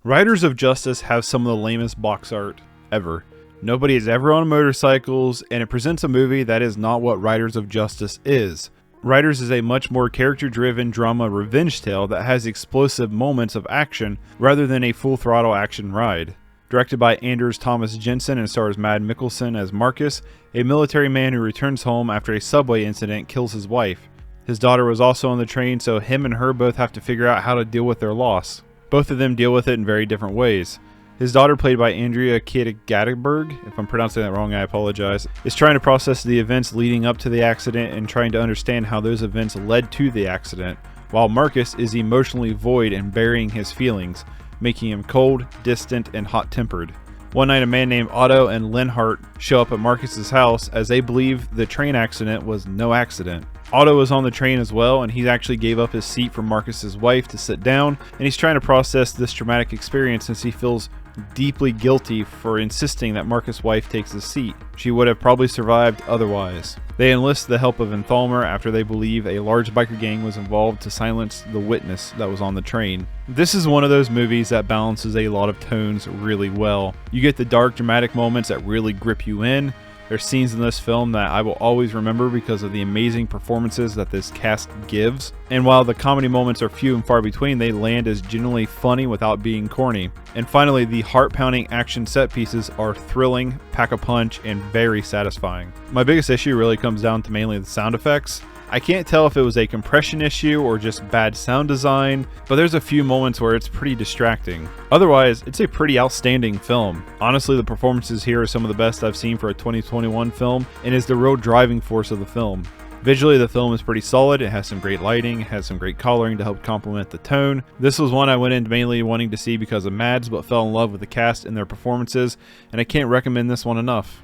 Riders of Justice have some of the lamest box art ever. Nobody is ever on motorcycles, and it presents a movie that is not what Riders of Justice is. Riders is a much more character-driven drama revenge tale that has explosive moments of action rather than a full-throttle action ride. Directed by Anders Thomas Jensen and stars Mikkelsen as Markus, a military man who returns home after a subway incident kills his wife. His daughter was also on the train, so him and her both have to figure out how to deal with their loss. Both of them deal with it in very different ways. His daughter, played by Andrea Gadeberg, if I'm pronouncing that wrong I apologize, is trying to process the events leading up to the accident and trying to understand how those events led to the accident, while Markus is emotionally void and burying his feelings, making him cold, distant, and hot-tempered. One night a man named Otto and Lenhart show up at Marcus's house as they believe the train accident was no accident. Otto was on the train as well, and he actually gave up his seat for Marcus's wife to sit down, and he's trying to process this traumatic experience since he feels deeply guilty for insisting that Marcus' wife takes his seat. She would have probably survived otherwise. They enlist the help of Enthalmer after they believe a large biker gang was involved to silence the witness that was on the train. This is one of those movies that balances a lot of tones really well. You get the dark, dramatic moments that really grip you in. There's scenes in this film that I will always remember because of the amazing performances that this cast gives. And while the comedy moments are few and far between, they land as genuinely funny without being corny. And finally, the heart-pounding action set pieces are thrilling, pack a punch, and very satisfying. My biggest issue really comes down to mainly the sound effects. I can't tell if it was a compression issue or just bad sound design, but there's a few moments where it's pretty distracting. Otherwise, it's a pretty outstanding film. Honestly, the performances here are some of the best I've seen for a 2021 film and is the real driving force of the film. Visually, the film is pretty solid. It has some great lighting, it has some great coloring to help complement the tone. This was one I went in mainly wanting to see because of Mads, but fell in love with the cast and their performances, and I can't recommend this one enough.